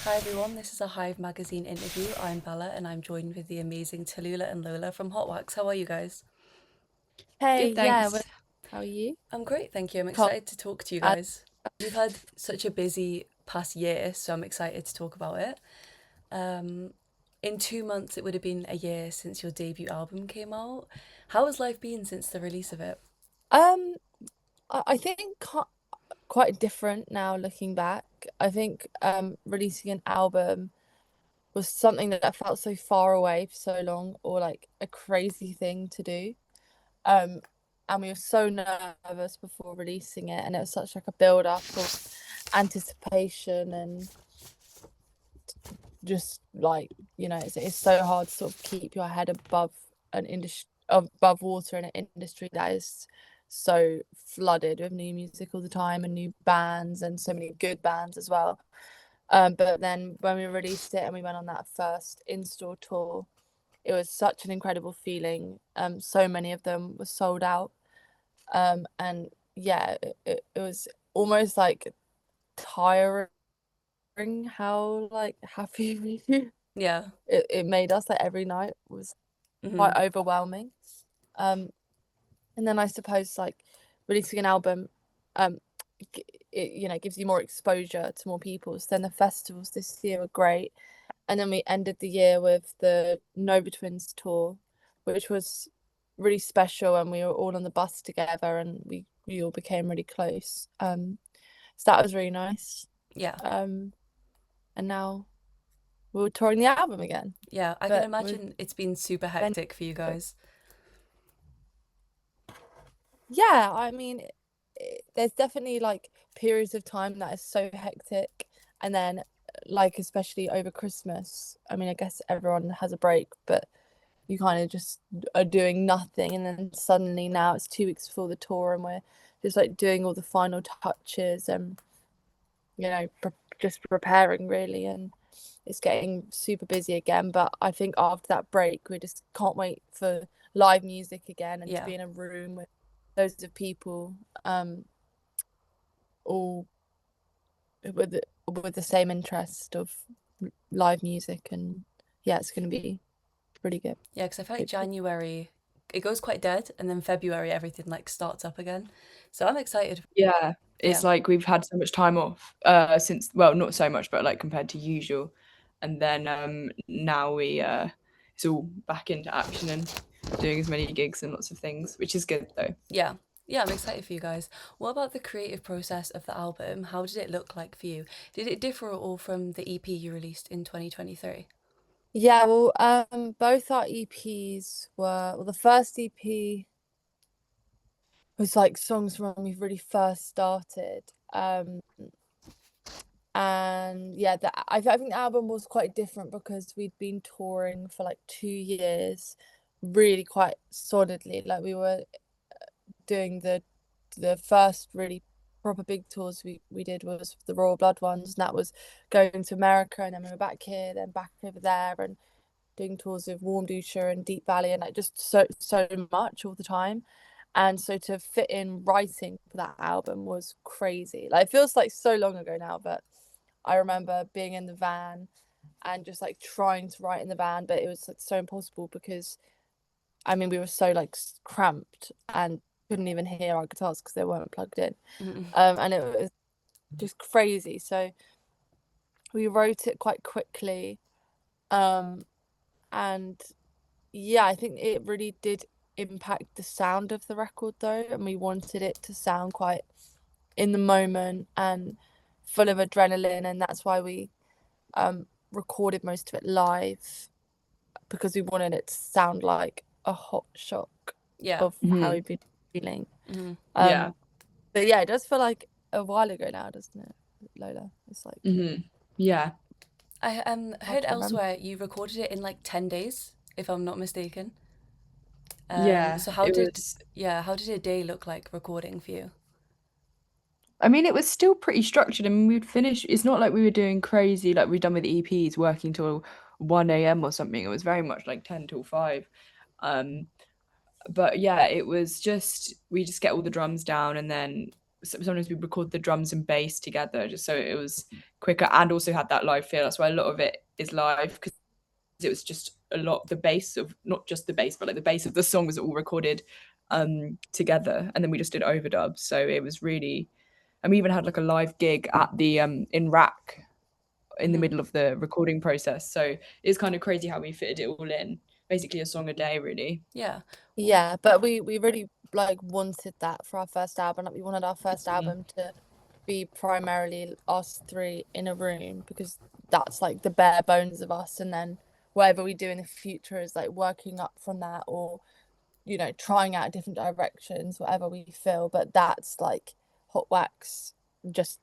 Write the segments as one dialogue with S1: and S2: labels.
S1: Hi everyone, this is a Hive magazine interview. I'm Bella and I'm joined with the amazing Tallulah and Lola from HotWax. How are you guys?
S2: Hey,
S3: Good,
S2: yeah,
S3: thanks.
S2: how are you?
S1: I'm great, thank you. I'm
S2: Can't
S1: excited to talk to you
S2: add.
S1: guys. We've had such a busy past year, so I'm excited to talk about it. Um, in 2 months, it would have been a year since your debut album came out. How has life been since the release of it?
S2: Um, I think quite different now looking back. I think releasing an album was something that felt so far away for so long, or like a crazy thing to do. Um, and we were so nervous before releasing it, and it was such like a build up of anticipation and just like it's so hard to sort of keep your head above an industry above water in an industry that is so flooded with new music all the time and new bands and so many good bands as well. But then when we released it and we went on that first in-store tour, it was such an incredible feeling. So many of them were sold out. And yeah, it was almost like tiring how like happy we
S1: Yeah.
S2: it made us. Like every night was quite overwhelming. Um, and then I suppose like releasing an album, um, it gives you more exposure to more people. So then the festivals this year were great, and then we ended the year with the Nova Twins tour, which was really special, and we were all on the bus together, and we all became really close. So that was really nice.
S1: Yeah.
S2: Um, and now we're touring the album again,
S1: Yeah, I can
S2: but with
S1: imagine it's been super
S2: Ben.
S1: hectic for you guys.
S2: Yeah, I mean, there's definitely like periods of time that is so hectic, and then like especially over Christmas. I mean, I guess everyone has a break, but you kind of just are doing nothing, and then suddenly now it's 2 weeks before the tour, and we're just like doing all the final touches and just preparing really, and it's getting super busy again. But I think after that break, we just can't wait for live music again and to
S1: Yeah.
S2: be in a room with loads of people, all with the same interest of live music. And yeah, it's going to be pretty good,
S1: Yeah, because I feel like
S2: hopefully.
S1: January, it goes quite dead, and then February, everything like starts up again. So I'm excited.
S3: Yeah,
S1: Yeah.
S3: it's like we've had so much time off since, well, not so much, but like compared to usual. And then now we it's all back into action and doing as many gigs and lots of things, which is good though.
S1: Yeah. Yeah, I'm excited for you guys. What about the creative process of the album? How did it look like for you? Did it differ at all from the EP you released in 2023?
S2: Yeah, well, both our EPs were, well, the first EP was like songs from when we really first started. And yeah, I think the album was quite different because we'd been touring for like 2 years, really quite solidly. Like we were doing the first really proper big tours we did was the Royal Blood ones, and that was going to America, and then we were back here, then back over there, and doing tours with Warm Dusha and Deep Valley, and like just so much all the time. And so to fit in writing for that album was crazy. Like it feels like so long ago now, but I remember being in the van and just like trying to write in the van, but it was like so impossible because I mean we were so like cramped and couldn't even hear our guitars because they weren't plugged in.
S1: Mhm.
S2: And it was just crazy. So we wrote it quite quickly. Um, and yeah, I think it really did impact the sound of the record though, and we wanted it to sound quite in the moment and full of adrenaline, and that's why we recorded most of it live because we wanted it to sound like a hot shock
S1: Yeah.
S2: of how
S3: Hmm.
S2: we've been feeling.
S1: Hmm.
S3: Yeah.
S2: But yeah, it does feel like a while ago now, doesn't it, Lola? It's like
S3: Hmm. Yeah.
S1: I
S2: hard
S1: heard
S2: to remember.
S1: elsewhere you recorded it in like 10 days, if I'm not mistaken.
S3: Yeah.
S1: So
S3: It was,
S1: how did a day look like recording for you?
S3: I mean, it was still pretty structured. I mean, we'd finish, it's not like we were doing crazy like we've done with EPs, working till 1 a.m. or something. It was very much like 10 till 5. Um, but yeah, it was just we just get all the drums down and then sometimes we record the drums and bass together just so it was quicker and also had that live feel. That's why a lot of it is live, because it was just a lot the bass of, not just the bass, but like the bass of the song was all recorded together, and then we just did overdubs. So it was really, and we even had like a live gig at the in Rack in the middle of the recording process. So it's kind of crazy how we fitted it all in. Basically a song a day, really.
S1: Yeah.
S2: Yeah, but we really like wanted that for our first album. Like we wanted our first album to be primarily us three in a room, because that's like the bare bones of us, and then whatever we do in the future is like working up from that, or trying out different directions, whatever we feel. But that's like HotWax, just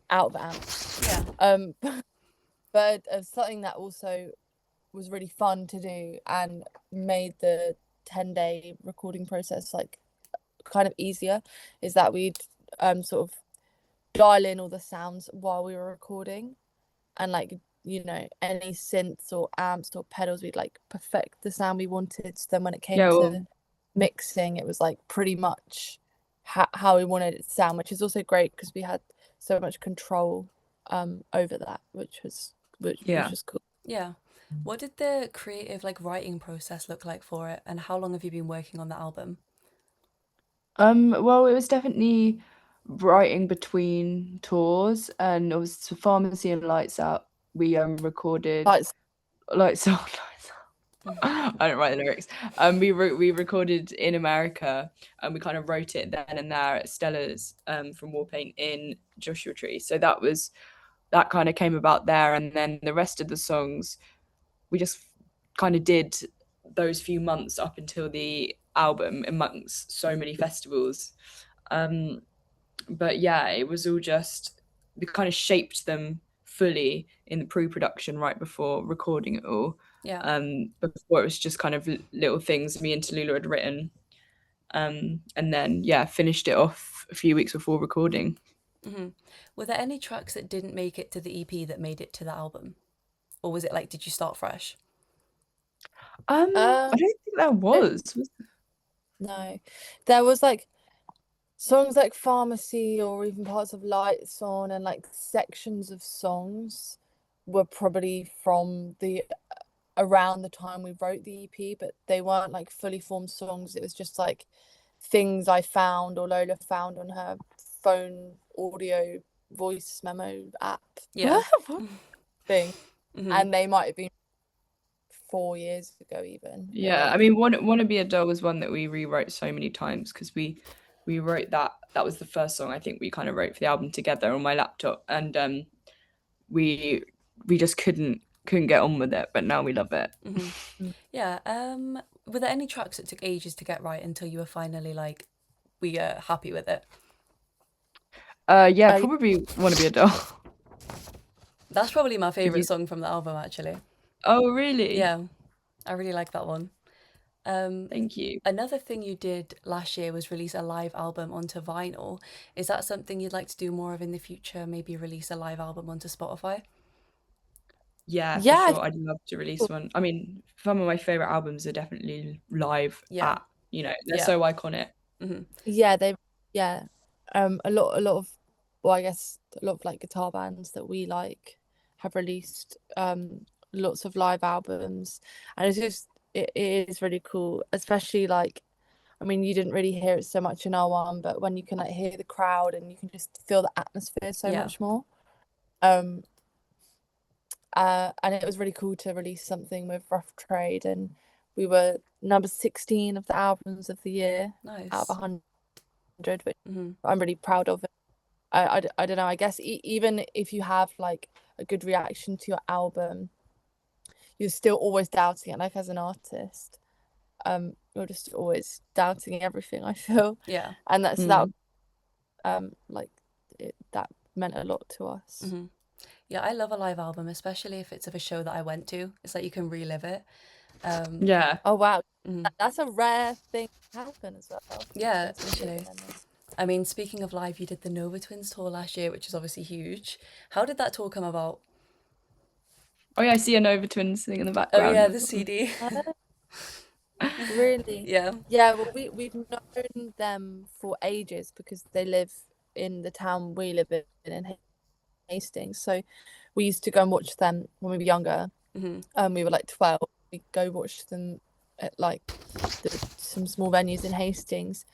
S2: out of amps.
S1: Yeah.
S2: But something that also was really fun to do and made the 10-day recording process like kind of easier is that we'd sort of dial in all the sounds while we were recording, and like any synths or amps or pedals, we'd like perfect the sound we wanted. So then when it came
S3: Yeah,
S2: to
S3: well,
S2: mixing, it was like pretty much how we wanted it to sound, which is also great because we had so much control over that, which was
S3: yeah.
S2: cool.
S1: Yeah. What did the creative like writing process look like for it, and how long have you been working on the album?
S3: Well, it was definitely writing between tours, and it was Pharmacy and Lights Out. We recorded
S2: Like,
S3: Lights Out, Lights Out. I don't write the lyrics. We recorded in America, and we kind of wrote it then and there at Stella's from Warpaint in Joshua Tree. So that kind of came about there, and then the rest of the songs we just kind of did those few months up until the album amongst so many festivals. But yeah, it was all just, we kind of shaped them fully in the pre-production right before recording it all.
S1: Yeah.
S3: Before it was just kind of little things me and Tallulah had written. And then yeah, finished it off a few weeks before recording.
S1: Were there any tracks that didn't make it to the EP that made it to the album? Or was it like, did you start fresh?
S3: I don't think there was.
S2: no, there was like songs like Pharmacy or even parts of Lights On, and like sections of songs were probably from the around the time we wrote the EP, but they weren't like fully formed songs. It was just like things I found or Lola found on her phone audio voice memo app
S1: Yeah.
S2: thing, and they might have been 4 years ago even.
S3: Yeah,
S2: like,
S3: I mean, Wanna Be a Doll was one that we rewrote so many times because we wrote that was the first song I think we kind of wrote for the album together on my laptop, and we just couldn't get on with it, but now we love it.
S1: Yeah. Were there any tracks that took ages to get right until you were finally like, we are happy with it?
S3: Yeah, probably Wanna Be a Doll.
S1: That's probably my favorite song from the album, actually.
S3: Oh, really?
S1: Yeah, I really like that one.
S3: Thank you.
S1: Another thing you did last year was release a live album onto vinyl. Is that something you'd like to do more of in the future? Maybe release a live album onto Spotify?
S3: Yeah, for
S2: yeah,
S3: sure. I'd love to release one. I mean, some of my favorite albums are definitely live
S1: Yeah.
S3: at, they're
S1: Yeah.
S3: so iconic.
S2: yeah, they a lot of, well, I guess a lot of like guitar bands that we like have released lots of live albums, and it's just it is really cool, especially like, I mean, you didn't really hear it so much in our one, but when you can like hear the crowd and you can just feel the atmosphere so
S1: Yeah.
S2: much more. And it was really cool to release something with Rough Trade, and we were number 16 of the albums of the year
S1: Nice.
S2: out of 100, which I'm really proud of. I don't know, I guess even if you have like a good reaction to your album, you're still always doubting it. Like as an artist, you're just always doubting everything, I feel.
S1: Yeah.
S2: And that's that like that meant a lot to us.
S1: Yeah, I love a live album, especially if it's of a show that I went to. It's like you can relive it.
S3: Yeah.
S2: Oh wow, that's a rare thing to happen as well.
S1: Yeah, literally. I mean, speaking of live, you did the Nova Twins tour last year, which is obviously huge. How did that tour come about?
S3: Oh yeah, I see a Nova Twins thing in the
S1: Oh
S3: background.
S1: yeah, the CD.
S2: Really?
S1: Yeah.
S2: Yeah, well, we've known them for ages because they live in the town we live in Hastings. So we used to go and watch them when we were younger. We were like 12. We'd go watch them at like some small venues in Hastings.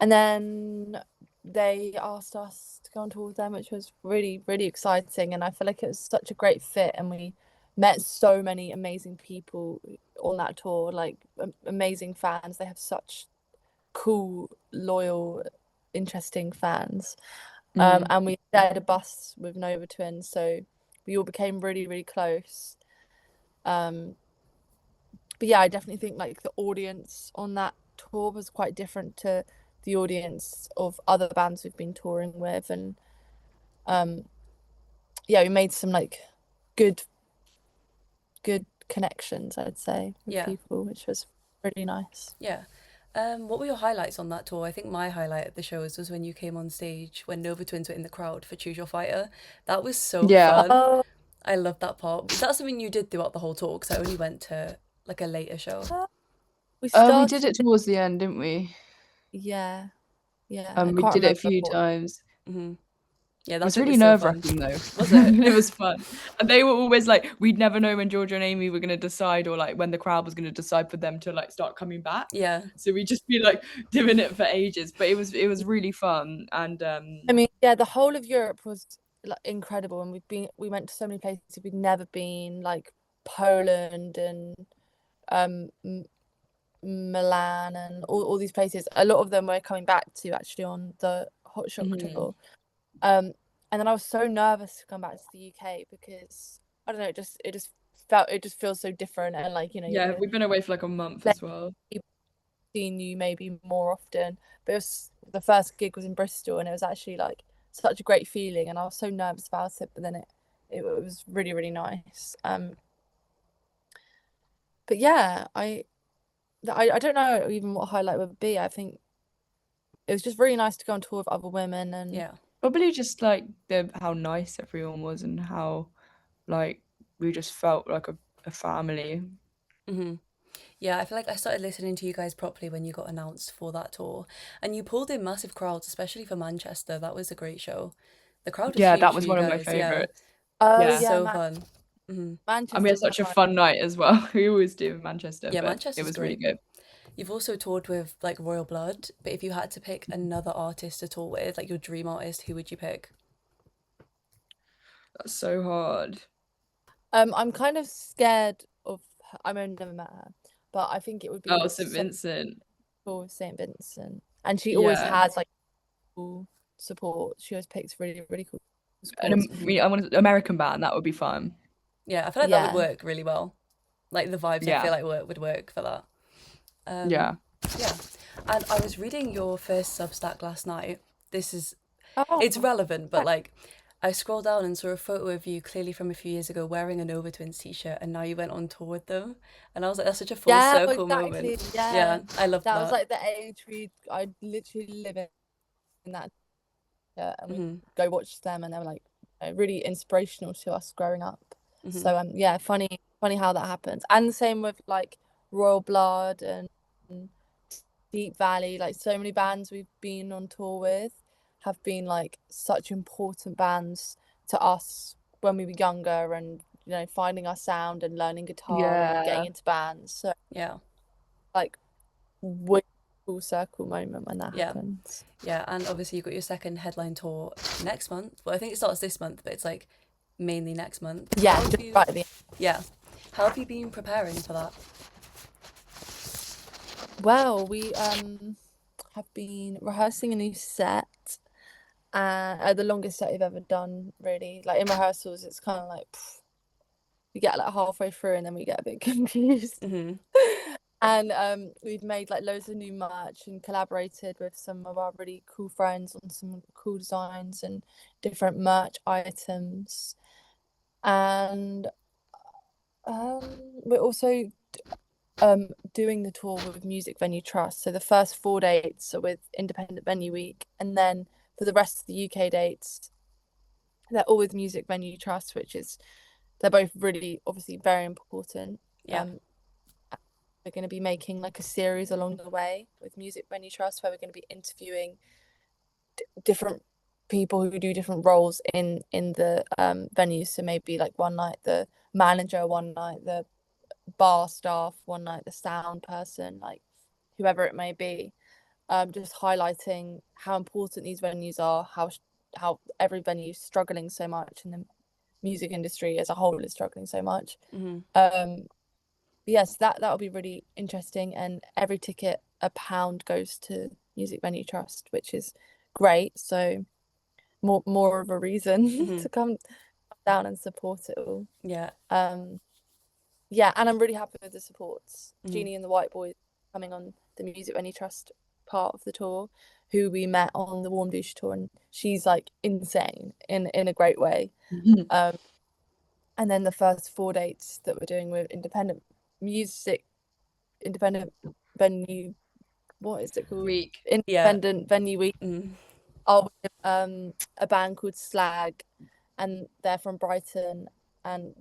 S2: And then they asked us to go on tour with them, which was really, really exciting. And I feel like it was such a great fit. And we met so many amazing people on that tour, like amazing fans. They have such cool, loyal, interesting fans. And we shared a bus with Nova Twins, so we all became really, really close. But yeah, I definitely think like the audience on that tour was quite different to the audience of other bands we've been touring with, and yeah, we made some like good connections, I'd say, with people, which was really nice.
S1: Yeah. What were your highlights on that tour? I think my highlight of the shows was when you came on stage when Nova Twins were in the crowd for Choose Your Fighter. That was so fun.
S2: Oh,
S1: I loved that part. Was that something you did throughout the whole tour? Because I only went to like a later show.
S2: we
S3: We
S2: started.
S3: did it towards the end, didn't we?
S2: Yeah, I
S3: We
S2: can't
S3: did it a
S2: remember
S3: few
S2: what.
S3: times.
S1: Yeah,
S3: It
S1: that
S3: was
S1: bit
S3: really
S1: was so fun.
S3: nerve-wracking though.
S1: Was it?
S3: It was fun. And they were always like, we'd never know when Georgia and Amy were going to decide, or like when the crowd was going to decide for them to like start coming back.
S1: Yeah.
S3: So we'd just be like doing it for ages. But it was really fun. And
S2: I mean, yeah, the whole of Europe was like incredible, and we went to so many places we'd never been, like Poland and Milan and all these places. A lot of them we're coming back to actually on the Hot Shock tour. And then I was so nervous to come back to the UK because I don't know, it just feels so different, and like, you know,
S3: yeah, we've been away for like a month as well.
S2: people seen you maybe more often, but the first gig was in Bristol, and it was actually like such a great feeling, and I was so nervous about it, but then it was really, really nice. But yeah, I don't know even what highlight would be. I think it was just really nice to go on tour with other women, and
S1: Yeah.
S3: Probably just like how nice everyone was and how like we just felt like a family.
S1: Yeah, I feel like I started listening to you guys properly when you got announced for that tour. And you pulled in massive crowds, especially for Manchester. That was a great show. The crowd was
S3: Yeah,
S1: huge
S3: that
S1: for
S3: was
S1: you
S3: one of my
S1: guys. Yeah.
S3: favourites.
S2: oh
S1: It was
S3: Yeah.
S2: yeah,
S1: so fun.
S3: And we
S2: Manchester
S3: had
S2: was
S3: such a
S2: nice.
S3: fun night as well. We always do in Manchester,
S1: Yeah,
S3: but it
S1: Manchester's
S3: was really
S1: great.
S3: good.
S1: You've also toured with like Royal Blood, but if you had to pick another artist to tour with, like your dream artist, who would you pick?
S3: That's so hard.
S2: I'm kind of scared of her. I mean, I've never met her, but I think it would be
S3: Oh, St.
S2: so
S3: Vincent.
S2: cool with St. Vincent, and she always
S3: Yeah.
S2: has like cool support. She always picks really, really cool
S3: And
S2: support.
S3: I want an American band, that would be fun.
S1: Yeah, I feel like that would
S2: Yeah.
S1: work really well. Like the vibes, I
S3: Yeah.
S1: feel like would work for that.
S3: Yeah.
S1: Yeah. And I was reading your first Substack last night. It's
S2: Oh,
S1: relevant, but like I scrolled down and saw a photo of you clearly from a few years ago wearing a Nova Twins t-shirt, and now you went on tour with them. And I was like, that's such a full
S2: yeah,
S1: circle
S2: exactly.
S1: moment.
S2: Yeah.
S1: Yeah, I loved
S2: That
S1: that.
S2: was like the age I literally live in that, and we go watch them, and they were like really inspirational to us growing up. So yeah, funny how that happens. And the same with like Royal Blood and Deep Valley. Like so many bands we've been on tour with have been like such important bands to us when we were younger, and you know, finding our sound and learning guitar and getting
S3: Yeah.
S2: into bands. So
S1: Yeah.
S2: like way full circle moment when that
S1: Yeah.
S2: happens.
S1: Yeah, and obviously you've got your second headline tour next month. Well, I think it starts this month, but it's like mainly next month.
S2: Yeah,
S1: How have
S2: just
S1: you,
S2: right at the end.
S1: yeah. How have you been preparing for that?
S2: Well, we have been rehearsing a new set, and the longest set we've ever done, really. Like in rehearsals, it's kind of like we get like halfway through and then we get a bit confused. And we've made like loads of new merch and collaborated with some of our really cool friends on some cool designs and different merch items. And we're also doing the tour with Music Venue Trust. So the first 4 dates are with Independent Venue Week, and then for the rest of the UK dates, they're all with Music Venue Trust, they're both really obviously very important.
S1: Yeah.
S2: We're going to be making like a series along the way with Music Venue Trust where we're going to be interviewing different people who do different roles in the venues. So maybe like one night the manager, one night the bar staff, one night the sound person, like whoever it may be. Just highlighting how important these venues are, how every venue is struggling so much, and the music industry as a whole is struggling so much. Yes, that would be really interesting. And every ticket, £1 goes to Music Venue Trust, which is great. So more of a reason to come down and support it all.
S1: Yeah.
S2: Yeah, and I'm really happy with the supports. Jeannie and the White Boys coming on the Music Venue Trust part of the tour, who we met on the Warm Douche tour, and she's like insane in a great way. And then the first 4 dates that we're doing with independent venue, what is it called?
S3: Week.
S2: Independent Venue Week.
S1: Mm.
S2: Are with a band called Slag, and they're from Brighton, and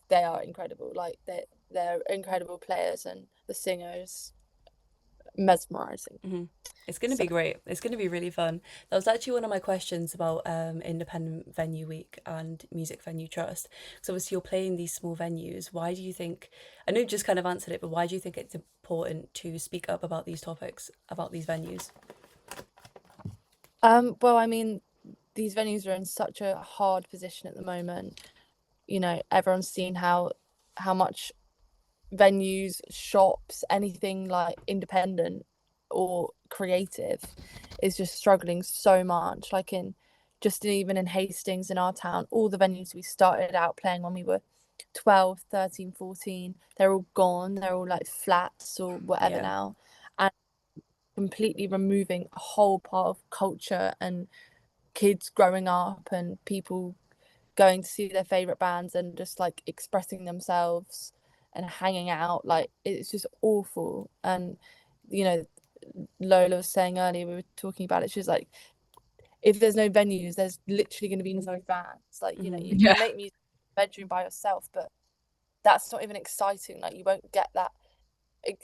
S2: they are incredible. Like they're incredible players, and the singers mesmerizing.
S1: It's going to be great. It's going to be really fun. That was actually one of my questions about Independent Venue Week and Music Venue Trust. Because obviously you're playing these small venues. Why do you think, I know you just kind of answered it, but why do you think it's important to speak up about these topics, about these venues?
S2: Well, I mean, these venues are in such a hard position at the moment. Everyone's seen how much venues, shops, anything like independent or creative is just struggling so much. Like even in Hastings in our town, all the venues we started out playing when we were 12, 13, 14, they're all gone. They're all like flats or whatever now. And completely removing a whole part of culture and kids growing up and people going to see their favorite bands and just like expressing themselves and hanging out. Like it's just awful. And Lola was saying earlier, we were talking about it, she was like, if there's no venues, there's literally going to be no bands. Like you can make music in the bedroom by yourself, but that's not even exciting. Like you won't get that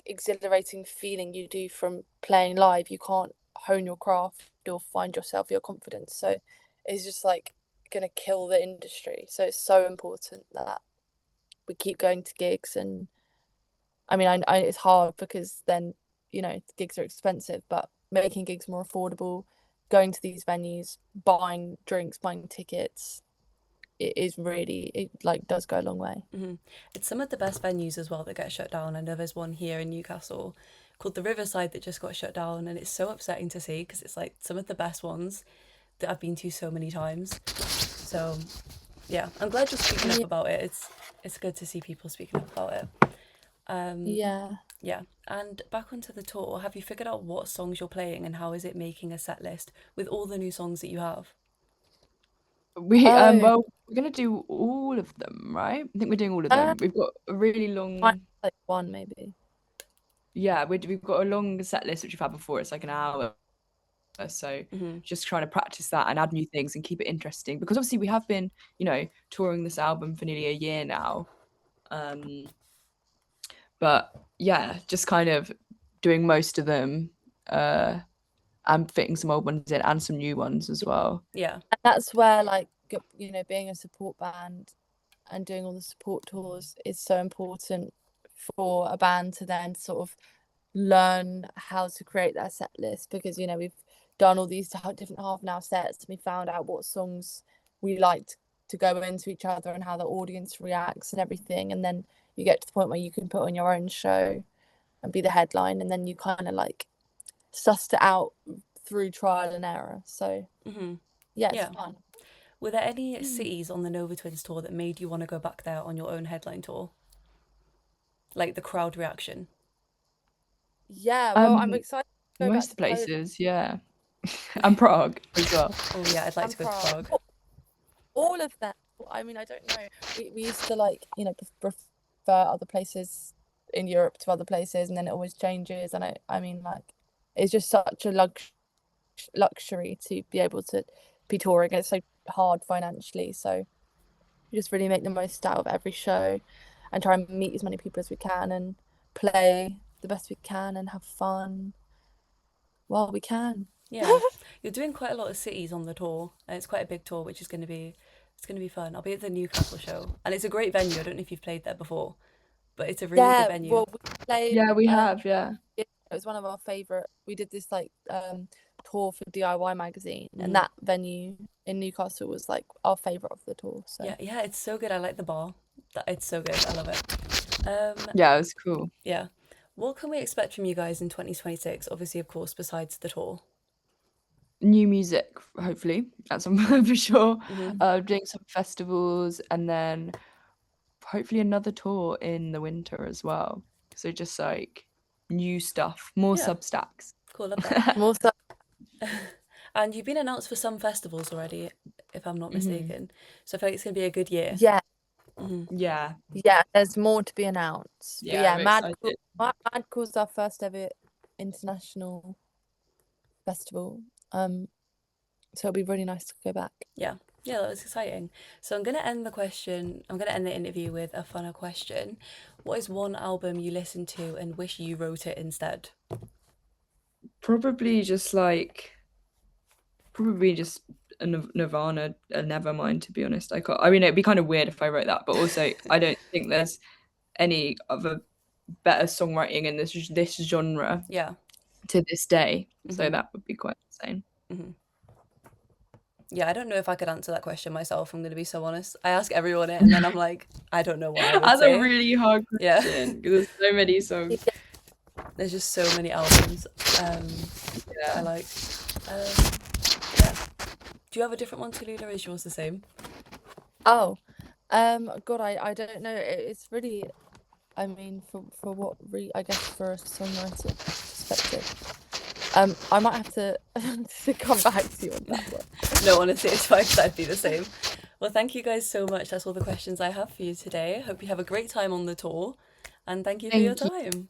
S2: exhilarating feeling you do from playing live. You can't hone your craft or find yourself, your confidence. So it's just like gonna kill the industry. So it's so important that we keep going to gigs. And I mean, I it's hard because then gigs are expensive, but making gigs more affordable, going to these venues, buying drinks, buying tickets, it like does go a long way.
S1: It's some of the best venues as well that get shut down. I know there's one here in Newcastle called the Riverside that just got shut down, and it's so upsetting to see because it's like some of the best ones that I've been to so many times. So yeah, I'm glad you're speaking up about it. It's good to see people speaking up about it. Yeah. And back onto the tour, have you figured out what songs you're playing and how is it making a set list with all the new songs that you have?
S3: Well, we're gonna do all of them, right? I think we're doing all of them. We've got a really long,
S2: like one maybe.
S3: Yeah, we've got a long set list which we've had before. It's like an hour. So just trying to practice that and add new things and keep it interesting, because obviously we have been, touring this album for nearly a year now. But yeah, just kind of doing most of them and fitting some old ones in and some new ones as well.
S1: Yeah.
S2: And that's where like being a support band and doing all the support tours is so important for a band to then sort of learn how to create their set list, because we've done all these different half an hour sets and we found out what songs we liked to go into each other and how the audience reacts and everything, and then you get to the point where you can put on your own show and be the headline, and then you kind of like sussed it out through trial and error. So yeah, it's fun.
S1: Were there any cities on the Nova Twins tour that made you want to go back there on your own headline tour? Like the crowd reaction?
S2: Yeah, well, I'm excited to go back
S3: Most
S2: to
S3: places, yeah. And Prague as well.
S1: Oh yeah, I'd like to go to Prague.
S2: All of them. I mean, I don't know. We used to like, prefer other places in Europe to other places, and then it always changes. And I mean, like, it's just such a luxury to be able to be touring. It's so hard financially, so we just really make the most out of every show and try and meet as many people as we can and play the best we can and have fun while we can.
S1: Yeah. you're doing quite a lot of cities on the tour, and it's quite a big tour, which is it's gonna be fun. I'll be at the Newcastle show, and it's a great venue. I don't know if you've played there before, but it's a really good
S2: Yeah,
S1: venue.
S2: well, we played.
S3: Yeah, we have. Yeah.
S2: Yeah, it was one of our favorite. We did this like tour for DIY magazine,
S1: Mhm.
S2: and that venue in Newcastle was like our favorite of the tour. So
S1: Yeah, yeah, it's so good. I like the bar. It's so good. I love it.
S3: Yeah, it was cool.
S1: Yeah. What can we expect from you guys in 2026? Obviously, of course, besides the tour.
S3: New music, hopefully, at some point for sure.
S1: Mhm.
S3: Doing some festivals, and then hopefully another tour in the winter as well. So just like new stuff, more
S1: Yeah.
S3: Substacks.
S1: Cool, love that.
S2: more so,
S1: And you've been announced for some festivals already, if I'm not
S3: Mhm.
S1: mistaken. So I feel like it's gonna be a good year.
S2: yeah,
S3: Yeah,
S2: yeah. There's more to be announced, but
S3: yeah,
S2: yeah,
S3: I'm
S2: Mad
S3: excited.
S2: Mad Cool's our first ever international festival. So it'll be really nice to go back.
S1: Yeah, that was exciting. So I'm gonna end the interview with a funner question. What is one album you listened to and wish you wrote it instead?
S3: Probably just a Nirvana, a Nevermind. To be honest, I can't. I mean, it'd be kind of weird if I wrote that, but also I don't think there's any other better songwriting in this genre
S1: Yeah.
S3: to this day. So
S1: Mhm.
S3: that would be quite insane.
S1: Yeah, I don't know if I could answer that question myself. I'm gonna be so honest. I ask everyone it, and then I'm like, I don't know what I would
S3: That's
S1: say.
S3: a really hard
S1: Yeah.
S3: question because there's so many songs.
S1: There's just so many albums that I
S3: Yeah.
S1: like. Yeah. Do you have a different one, Tallulah? Is yours the same?
S2: Oh, God, I don't know. It's really, I mean, for what I guess for a songwriter perspective. I might have to come back to you on that one.
S1: No, honestly, it's fine 'cause I'd be the same. Well, thank you guys so much. That's all the questions I have for you today. Hope you have a great time on the tour, and thank you for your
S3: Thank you.
S1: time.